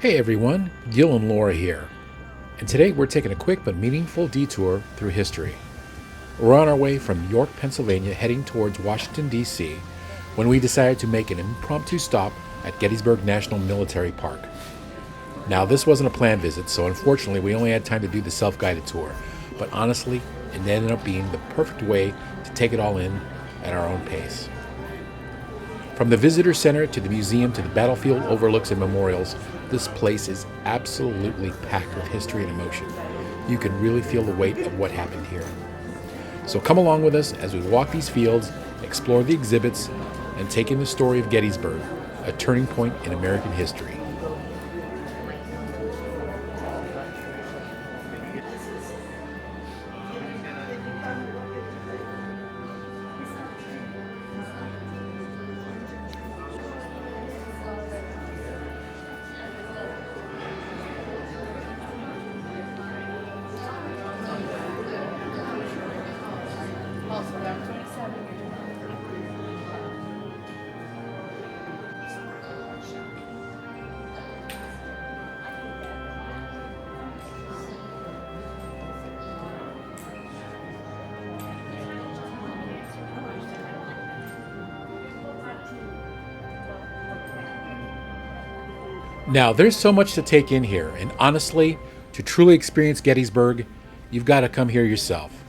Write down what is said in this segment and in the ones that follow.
Hey everyone, Gil and Laura here, and today we're taking a quick but meaningful detour through history. We're on our way from York, Pennsylvania, heading towards Washington, D.C., when we decided to make an impromptu stop at Gettysburg National Military Park. Now, this wasn't a planned visit, so unfortunately we only had time to do the self-guided tour, but honestly, it ended up being the perfect way to take it all in at our own pace. From the visitor center to the museum to the battlefield overlooks and memorials, this place is absolutely packed with history and emotion. You can really feel the weight of what happened here. So come along with us as we walk these fields, explore the exhibits, and take in the story of Gettysburg, a turning point in American history. Now, there's so much to take in here, and honestly, to truly experience Gettysburg, you've got to come here yourself.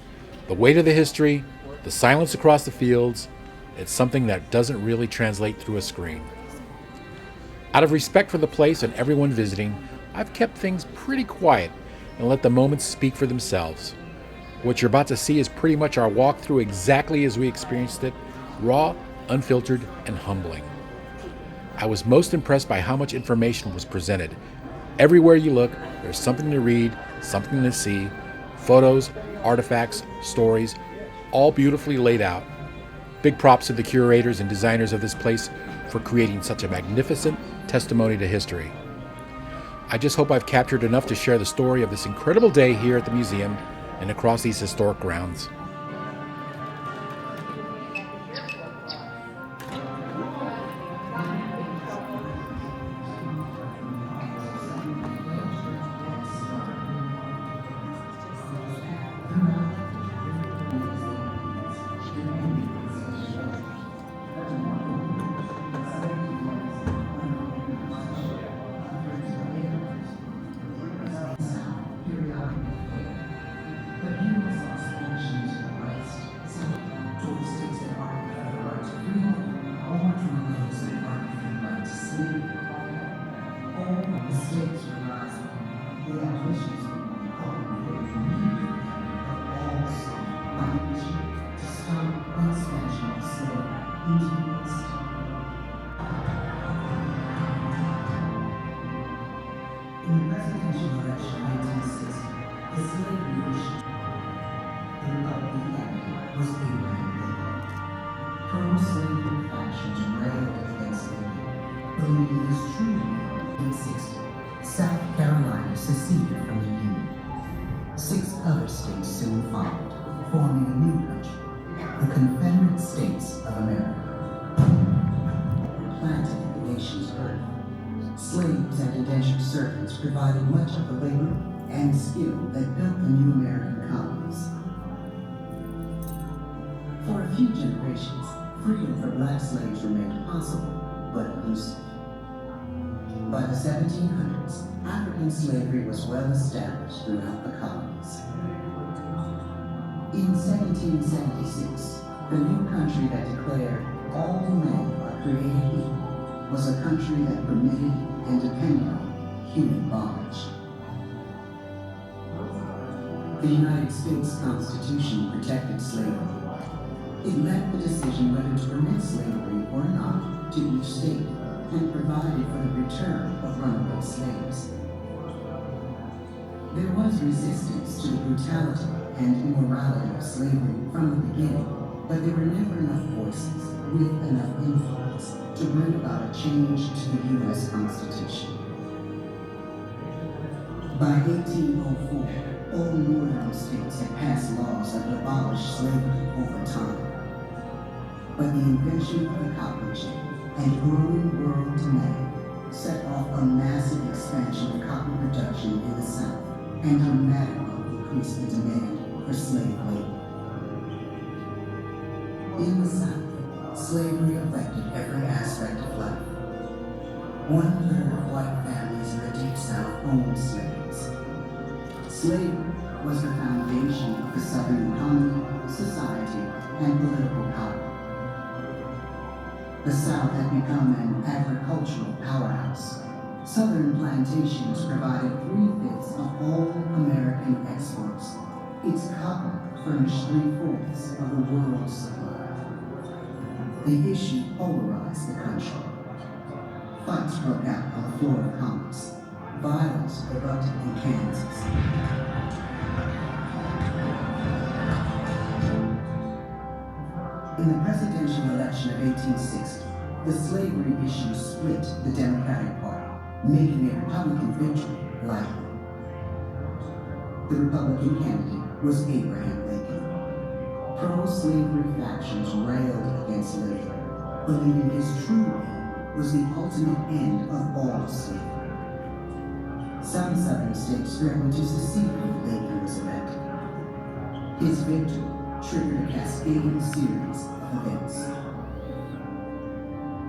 The weight of the history, the silence across the fields, it's something that doesn't really translate through a screen. Out of respect for the place and everyone visiting, I've kept things pretty quiet and let the moments speak for themselves. What you're about to see is pretty much our walkthrough exactly as we experienced it, raw, unfiltered, and humbling. I was most impressed by how much information was presented. Everywhere you look, there's something to read, something to see, photos, artifacts, stories, all beautifully laid out. Big props to the curators and designers of this place for creating such a magnificent testimony to history. I just hope I've captured enough to share the story of this incredible day here at the museum and across these historic grounds. South Carolina seceded from the Union. 6 other states soon followed, forming a new country, the Confederate States of America. Planted in the nation's earth, slaves and indentured servants provided much of the labor and skill that built the new American colonies. For a few generations, freedom for black slaves remained possible, but elusive. By the 1700s, African slavery was well established throughout the colonies. In 1776, the new country that declared all men are created equal was a country that permitted and depended on human bondage. The United States Constitution protected slavery. It left the decision whether to permit slavery or not to each state, and provided for the return of runaway slaves. There was resistance to the brutality and immorality of slavery from the beginning, but there were never enough voices with enough influence to bring about a change to the U.S. Constitution. By 1804, all northern states had passed laws that would abolish slavery over time. But the invention of the cotton gin and growing world demand set off a massive expansion of cotton production in the South and dramatically increased the demand for slave labor. In the South, slavery affected every aspect of life. 1/3 of white families in the Deep South owned slaves. Slavery was the foundation of the Southern economy, society, and political power. The South had become an agricultural powerhouse. Southern plantations provided 3/5 of all American exports. Its cotton furnished 3/4 of the world's supply. The issue polarized the country. Fights broke out on the floor of Congress. Violence erupted in Kansas. In the presidential election of 1860, the slavery issue split the Democratic Party, making a Republican victory likely. The Republican candidate was Abraham Lincoln. Pro-slavery factions railed against Lincoln, believing his true aim was the ultimate end of all slavery. Some Southern states threatened to secede if Lincoln was elected. His victory triggered a cascading series of events.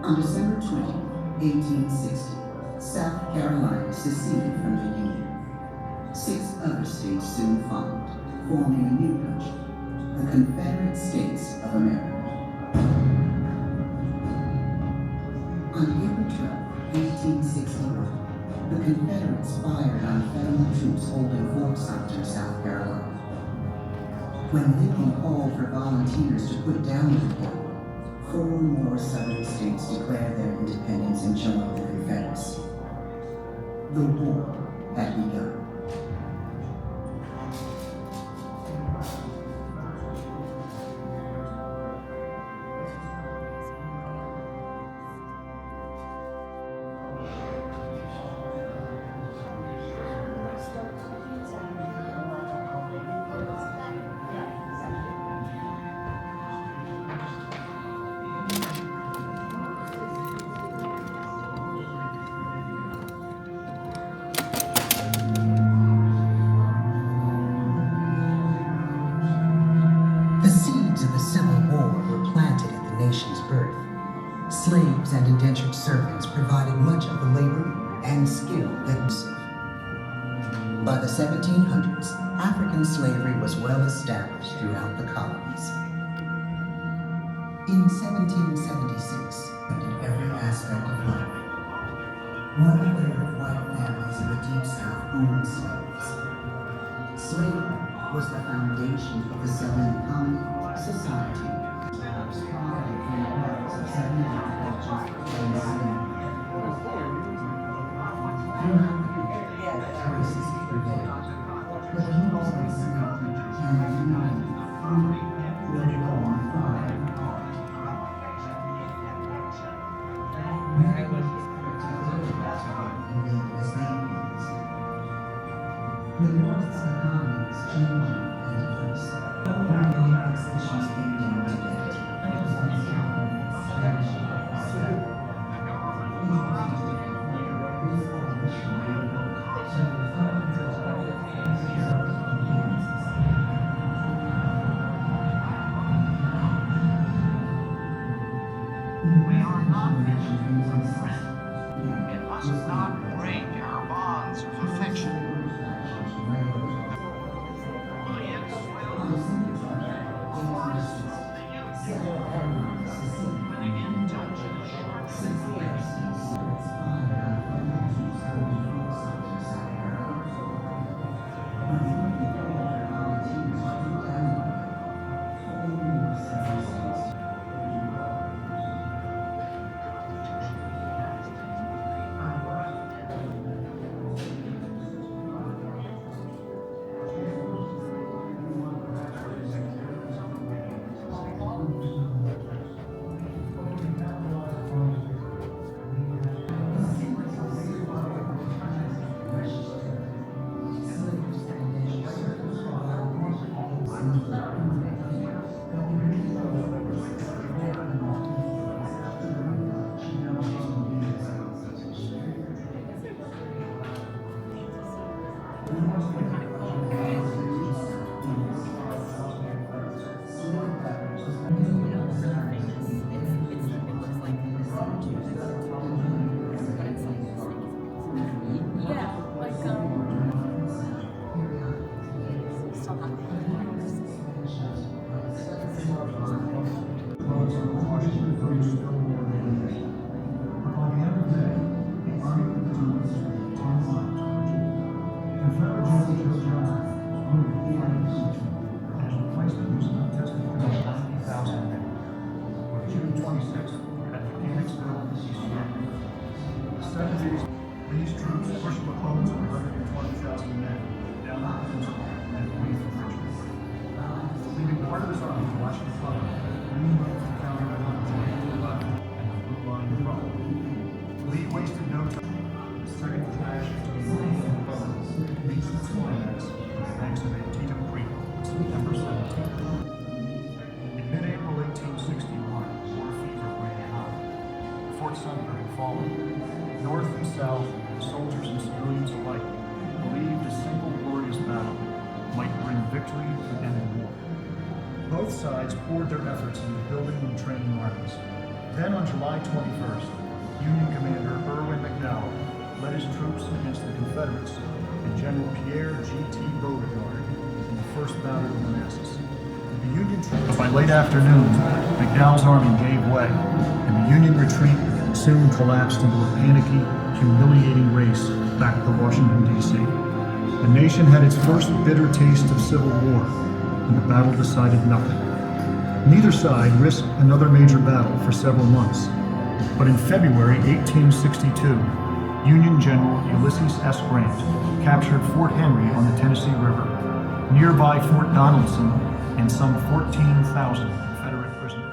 On December 20, 1860, South Carolina seceded from the Union. 6 other states soon followed, forming a new country, the Confederate States of America. On April 12, 1861, the Confederates fired on federal troops holding Fort Sumter, South Carolina. When Lincoln called for volunteers to put down the rebellion, 4 more southern states declared their independence and joined the Confederacy. The war had begun. The seeds of the Civil War were planted at the nation's birth. Slaves and indentured servants provided much of the labor and skill that was. By the 1700s, African slavery was well established throughout the colonies. In 1776, in every aspect of life, 1/3 of white families in the Deep South owned slaves. Slavery was the foundation of the Southern economy, society, jobs profited from the products of Southern agriculture and slavery. Throughout the country, choices prevailed, but those enslaved and united free will go on fire. Mary was protected and lived as nations. The North's economy was changing and diverse. Overall exhibitions came down to that. We are not mentioned. It must not break our bonds of affection. Millions will begin These troops pushed McClellan's 120,000 men down the peninsula and away from Richmond, leaving part of his army to watch McClellan remove the counter to the left and the blue line front. Lee wasted no time. The second clash between Lee and McClellan reached its climax with the banks of Antietam Creek on September 17th. In mid-April 1861, war fever ran high. Fort Sumter had fallen. North and South, soldiers and civilians alike believed a single glorious battle might bring victory and end the war. Both sides poured their efforts into building and training armies. Then on July 21st, Union Commander Irwin McDowell led his troops against the Confederates and General Pierre G.T. Beauregard in the First Battle of Manassas. The Union troops, by late afternoon, McDowell's army gave way, and the Union retreat soon collapsed into a panicky, humiliating race back to Washington, D.C. The nation had its first bitter taste of civil war, and the battle decided nothing. Neither side risked another major battle for several months, but in February 1862, Union General Ulysses S. Grant captured Fort Henry on the Tennessee River, nearby Fort Donelson, and some 14,000 Confederate prisoners.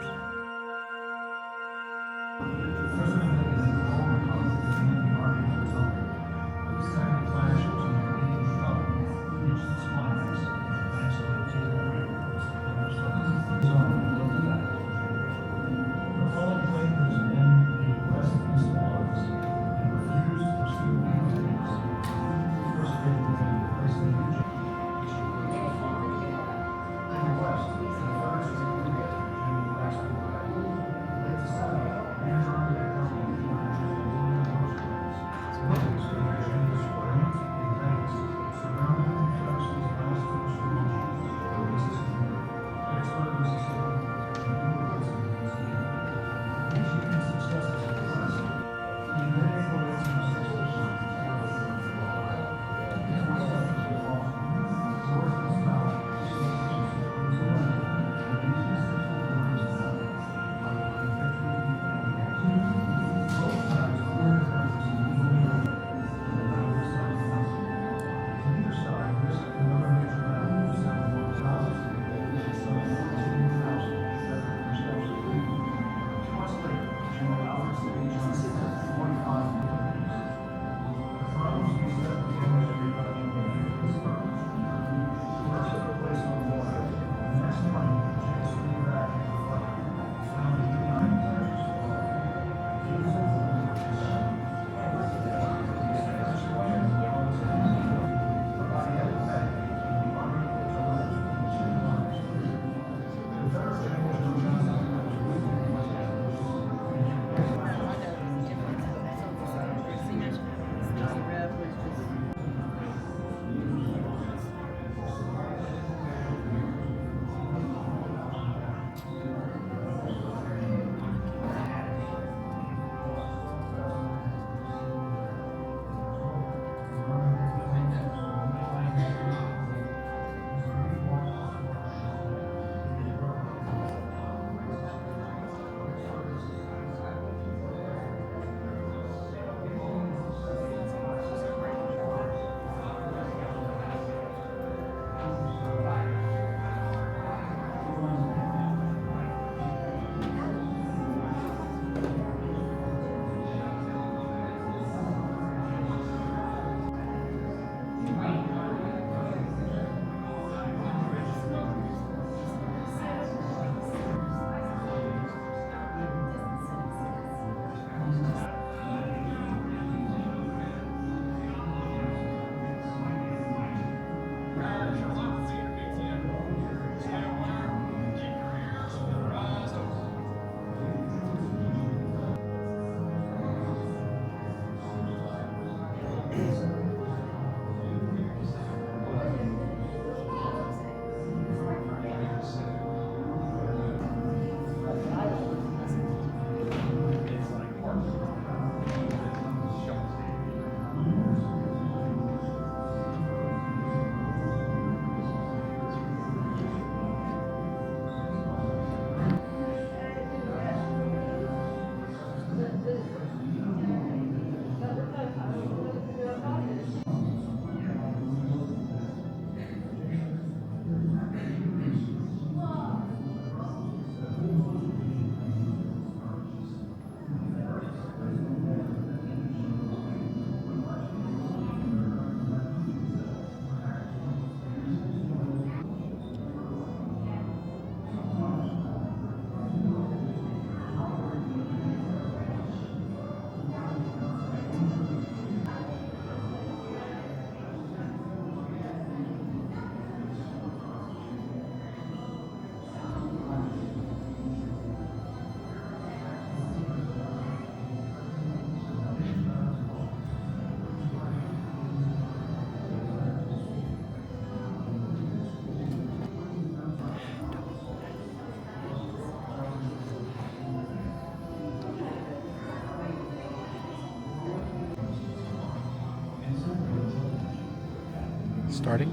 Starting.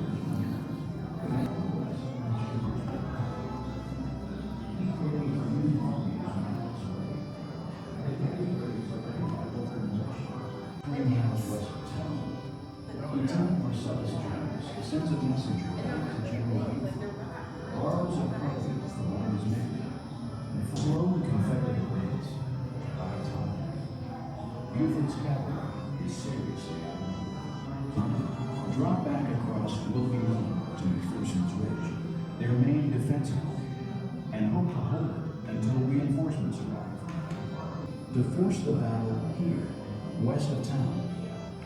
Lieutenant Marcellus Jones sends a messenger to General Buford, borrows a present from one of his men, and slow the Confederate raids by time. Buford's cavalry is seriously outnumbered. Drop back across Wilkie Run to McPherson's Ridge, their main defensive point, and hope to hold it until reinforcements arrive. To force the battle here, west of town,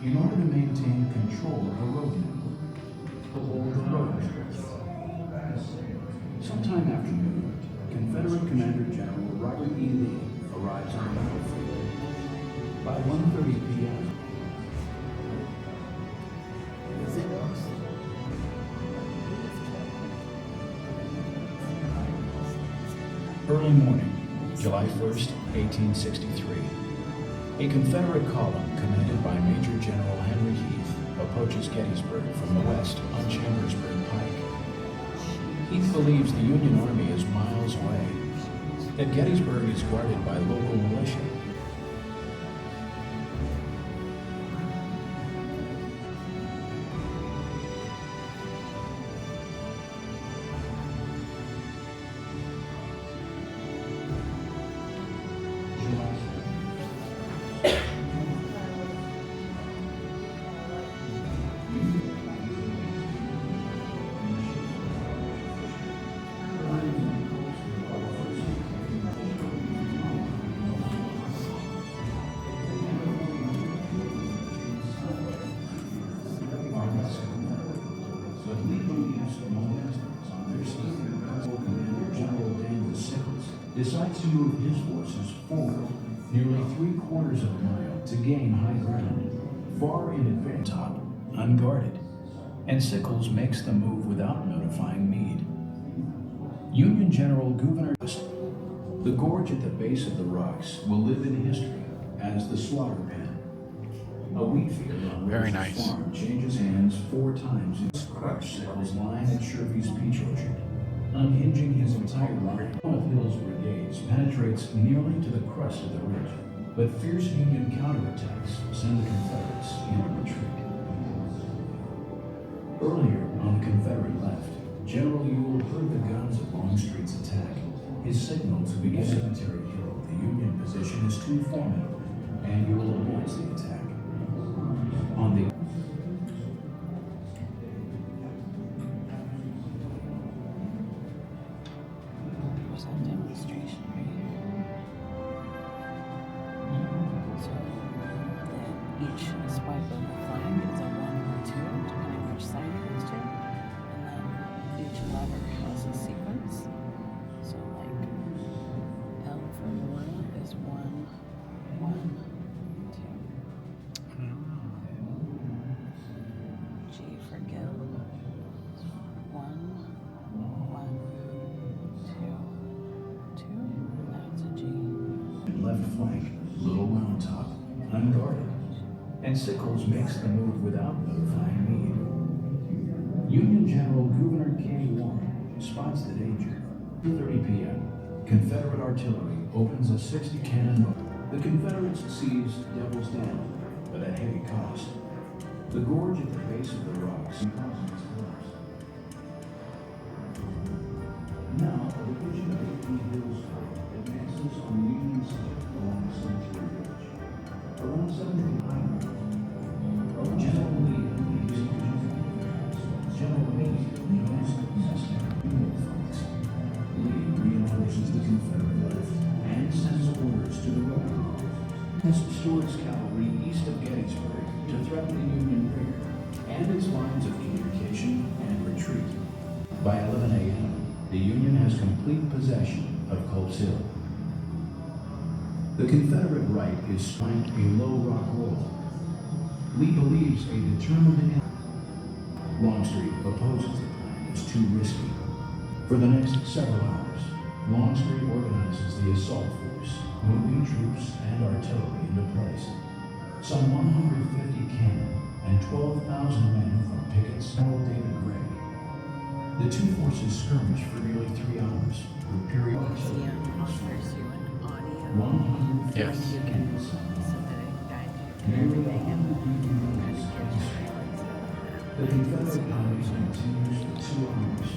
in order to maintain control of the road network, to hold the road stretch. Sometime after noon, Confederate Commander General Robert E. Lee arrives on the battlefield. By 1:30 p.m., early morning, July 1st, 1863. A Confederate column commanded by Major General Henry Heath approaches Gettysburg from the west on Chambersburg Pike. Heath believes the Union Army is miles away, that Gettysburg is guarded by local militia. Decides to move his forces forward nearly 3/4 of a mile to gain high ground, far in advance, top, unguarded, and Sickles makes the move without notifying Meade. Union General Gouverneur, the gorge at the base of the rocks will live in history as the slaughter pen. A wheat field on Very Rose's nice. farm changes hands 4 times in Sickles' line at Shervy's Peach Orchard, unhinging his entire line. One of Hill's brigades penetrates nearly to the crest of the ridge, but fierce Union counterattacks send the Confederates into retreat. Earlier on the Confederate left, General Ewell heard the guns of Longstreet's attack. His signal to begin Cemetery Hill, the Union position, is too formidable, and Ewell avoids the attack. On the demonstration right here. So each swipe of the flag is a 1 or 2, depending which side it goes to. And then each letter has a sequence. So like L for Laura is 1, 1, 2. G for Gil. 1, 1, 2. That's a G. left flank, Little Round Top, unguarded, and Sickles makes the move without notifying Meade. Union General Gouverneur K. Warren spots the danger. 2:30 p.m., Confederate artillery opens a 60-cannon fire. The Confederates seize Devil's Dam, but at heavy cost. The gorge at the base of the rocks becomes collapsed. Now, a division of 18 Hills advances on the Union side along the Cemetery Ridge. Around 7:00 General Lee leads General Meade leads Union flanks. Lee reinforces the Confederate left and sends orders to the right. Has Stuart's cavalry east of Gettysburg to threaten the Union rear and its lines of communication and retreat. By 11 a.m., the Union has complete possession of Culp's Hill. The Confederate right is flanked a low rock roll. Lee believes a determined enemy. Longstreet opposes the plan as too risky. For the next several hours, Longstreet organizes the assault force, moving troops and artillery into place. Some 150 cannon and 12,000 men from Pickett's General David Gray. The two forces skirmished for nearly 3 hours, with period Museum offers you an audio. 150 Yes. You can so that it guides you through everything and kind of gives you highlights of The that. Confederate army continues for 2 hours,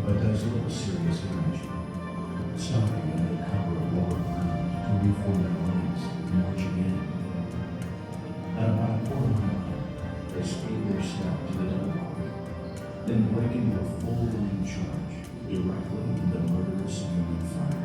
but does little serious damage, stopping under the cover of Walk-Thru to reform their lines and march again. At about a quarter mile, they speed their step to the double line, then break into a full-line charge directly into the murderous Union fire.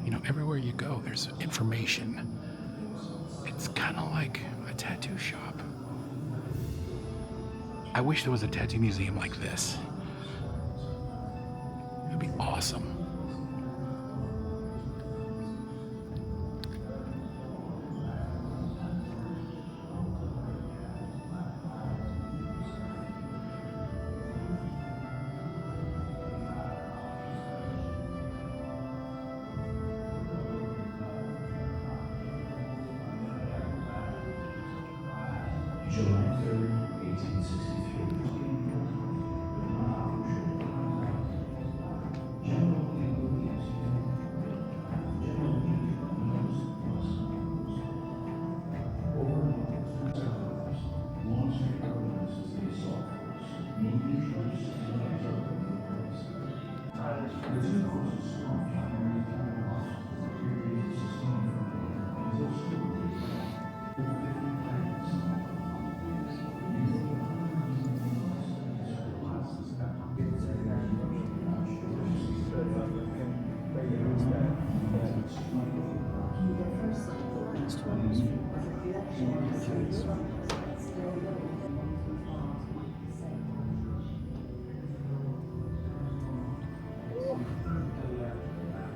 You know, everywhere you go, there's information. It's kind of like a tattoo shop. I wish there was a tattoo museum like this. It'd be awesome. July 3rd, 1863.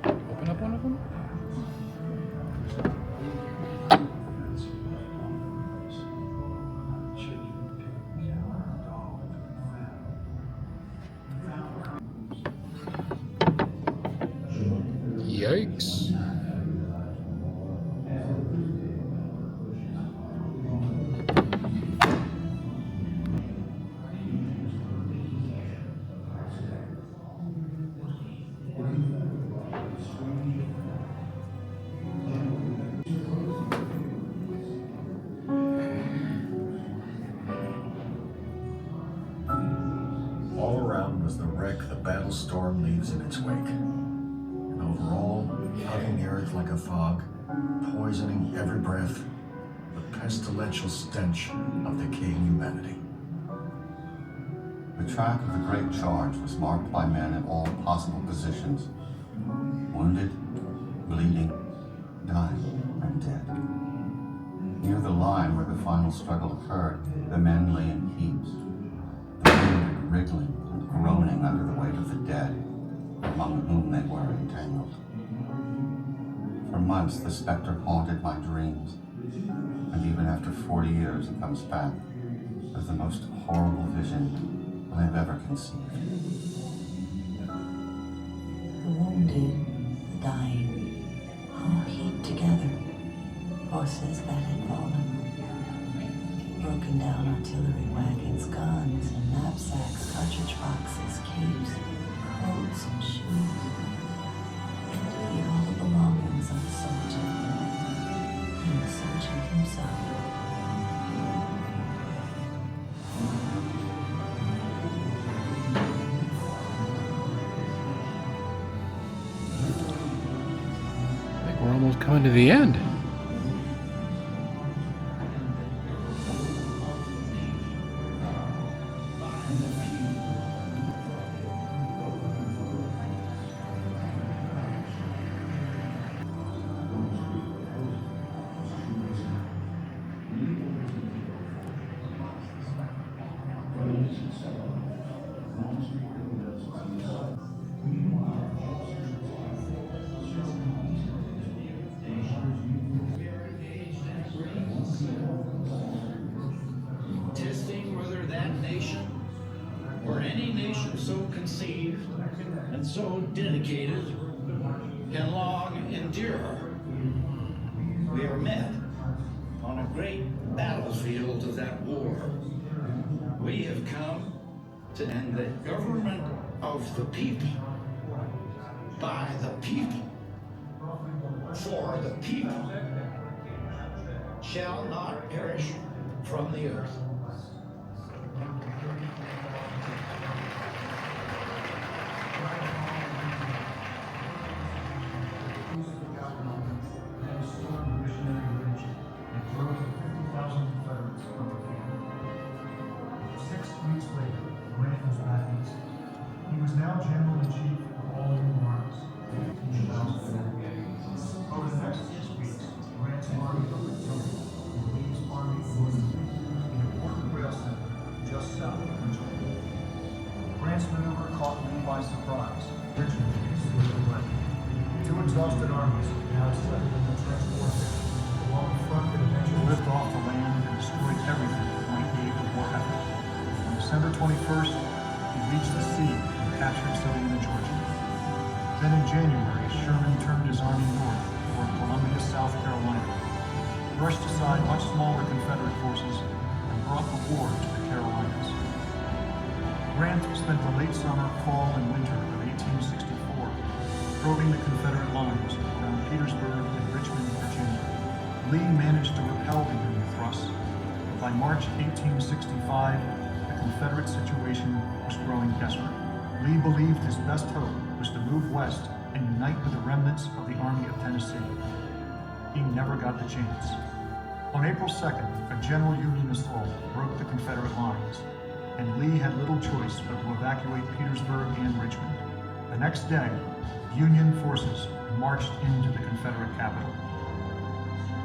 Open up one of them? Yikes. All around was the wreck the battle storm leaves in its wake. And over all, hugging the earth like a fog, poisoning every breath, the pestilential stench of decaying humanity. The track of the Great Charge was marked by men in all possible positions, wounded, bleeding, dying, and dead. Near the line where the final struggle occurred, the men lay in heaps, the wounded wriggling and groaning under the weight of the dead, among whom they were entangled. For months the specter haunted my dreams, and even after 40 years it comes back as the most horrible vision I have ever conceived. The wounded, the dying, all heaped together. Horses that had fallen, broken down artillery wagons, guns and knapsacks, cartridge boxes, capes, coats and shoes. Indeed, all the belongings of a soldier, and the soldier himself. I think we're almost coming to the end. nation so conceived and so dedicated can long endure. We are met on a great battlefield of that war. We have come to end the government of the people, by the people, for the people, shall not perish from the earth. He was now General-in-Chief of all new armies. Over the next 6 weeks, Grant's army overtook Lee's army was an important rail center just south of Richmond. Grant's maneuver caught Lee by surprise. Richmond split away. Two exhausted armies now set in the trench warfare. Along the front that eventually ripped off the land and destroyed everything that might aid the war effort. On December 21st, he reached the sea and captured Savannah, Georgia. Then in January, Sherman turned his army north toward Columbia, South Carolina, brushed aside much smaller Confederate forces, and brought the war to the Carolinas. Grant spent the late summer, fall, and winter of 1864 probing the Confederate lines around Petersburg and Richmond, Virginia. Lee managed to repel the Union thrusts, but by March 1865, the Confederate situation was growing desperate. Lee believed his best hope was to move west and unite with the remnants of the Army of Tennessee. He never got the chance. On April 2nd, a general Union assault broke the Confederate lines, and Lee had little choice but to evacuate Petersburg and Richmond. The next day, Union forces marched into the Confederate capital.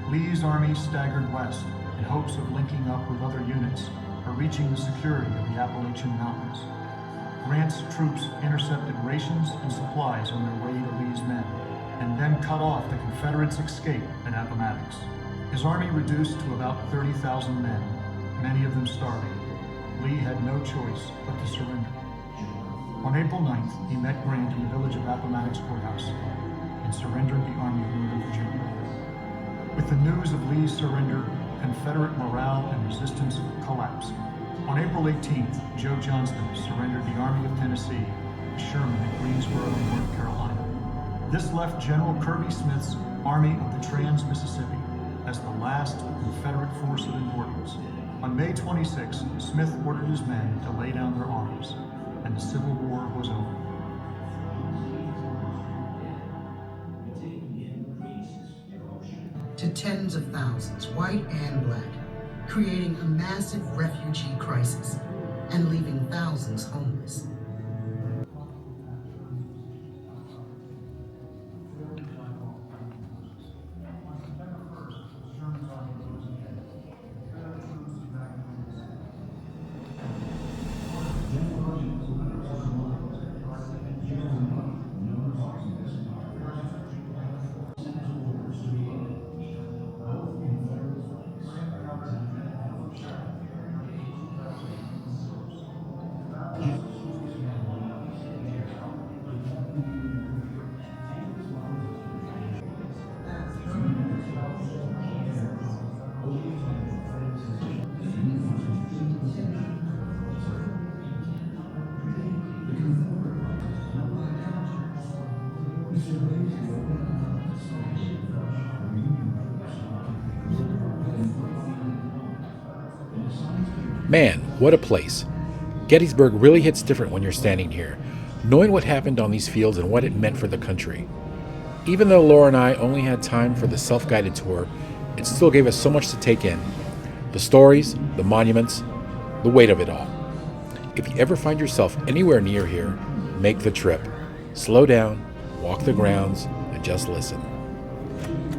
Lee's army staggered west in hopes of linking up with other units or reaching the security of the Appalachian Mountains. Grant's troops intercepted rations and supplies on their way to Lee's men, and then cut off the Confederates' escape at Appomattox. His army reduced to about 30,000 men, many of them starving. Lee had no choice but to surrender. On April 9th, he met Grant in the village of Appomattox Courthouse and surrendered the Army of Northern Virginia. With the news of Lee's surrender, Confederate morale and resistance collapsed. On April 18th, Joe Johnston surrendered the Army of Tennessee to Sherman at Greensboro, North Carolina. This left General Kirby Smith's Army of the Trans-Mississippi as the last Confederate force of importance. On May 26, Smith ordered his men to lay down their arms, and the Civil War was over. To tens of thousands, white and black, creating a massive refugee crisis and leaving thousands homeless. Man, what a place. Gettysburg really hits different when you're standing here, knowing what happened on these fields and what it meant for the country. Even though Laura and I only had time for the self-guided tour, it still gave us so much to take in. The stories, the monuments, the weight of it all. If you ever find yourself anywhere near here, make the trip. Slow down, walk the grounds, and just listen.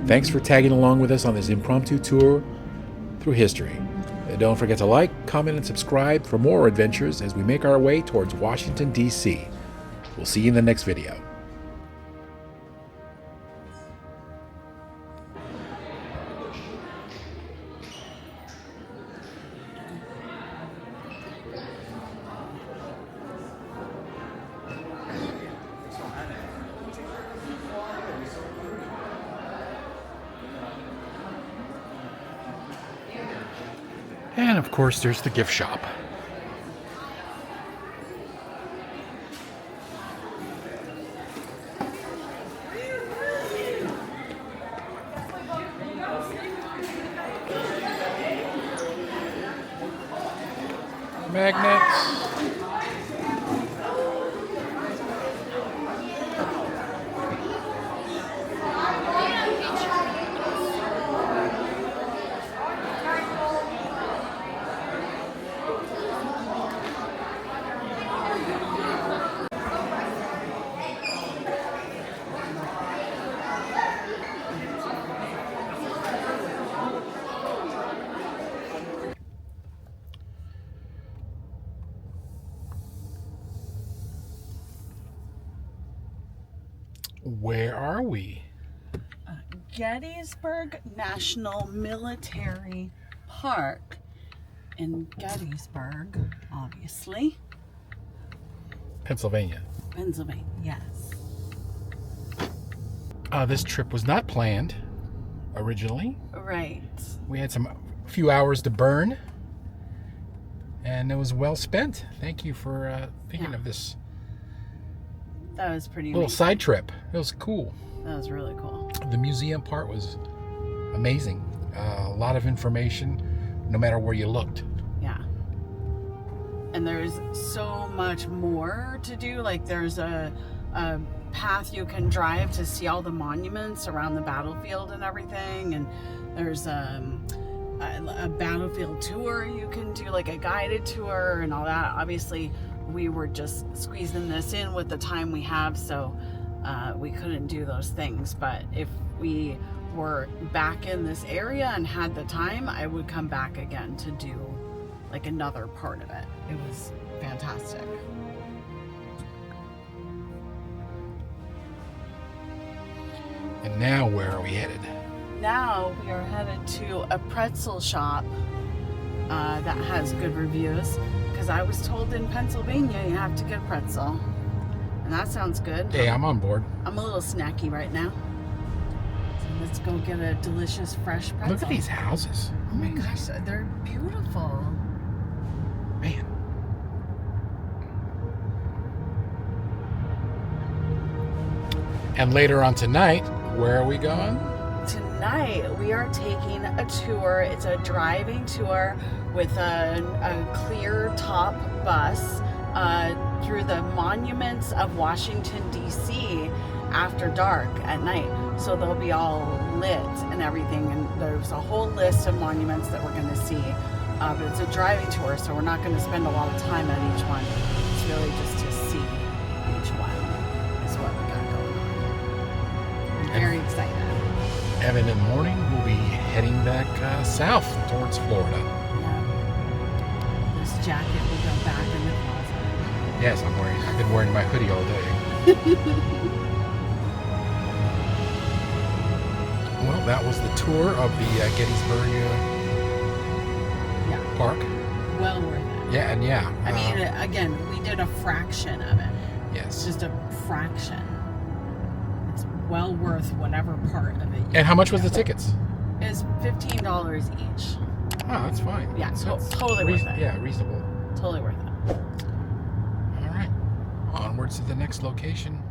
Thanks for tagging along with us on this impromptu tour through history. Don't forget to like, comment, and subscribe for more adventures as we make our way towards Washington, D.C. We'll see you in the next video. And of course, there's the gift shop. Magnets. Where are we? Gettysburg National Military Park in Gettysburg, obviously. Pennsylvania. Pennsylvania, yes. This trip was not planned originally. Right. We had a few hours to burn, and it was well spent. Thank you for thinking of this That was pretty little amazing. side trip. It was cool. That was really cool. The museum part was amazing. A lot of information, no matter where you looked. Yeah. And there's so much more to do. Like there's a path you can drive to see all the monuments around the battlefield and everything. And there's a battlefield tour you can do, like a guided tour and all that. Obviously, we were just squeezing this in with the time we have, so we couldn't do those things. But if we were back in this area and had the time, I would come back again to do like another part of it. It was fantastic. And now where are we headed? Now we are headed to a pretzel shop that has good reviews, because I was told in Pennsylvania you have to get pretzel, and that sounds good. Hey, I'm on board. I'm a little snacky right now, so let's go get a delicious fresh pretzel. Look at these houses. Oh my gosh, they're beautiful. Man. And later on tonight, where are we going? Tonight we are taking a tour. It's a driving tour with a clear top bus through the monuments of Washington, D.C. after dark at night. So they'll be all lit and everything. And there's a whole list of monuments that we're going to see. But it's a driving tour, so we're not going to spend a lot of time at each one. It's really just to see each one is what we got going on. I'm very excited. And in the morning, we'll be heading back south towards Florida. Yeah. This jacket will go back in the closet. Yes, I've been wearing my hoodie all day. Well, that was the tour of the Gettysburg Park. Well worth it. Yeah, and yeah. I mean, again, we did a fraction of it. Yes. Just a fraction. It's well worth whatever part of it. And how much was the tickets? It's $15 each. Oh, that's fine. Yeah, so That's totally worth it. Yeah, reasonable. Totally worth it. All right. Onwards to the next location.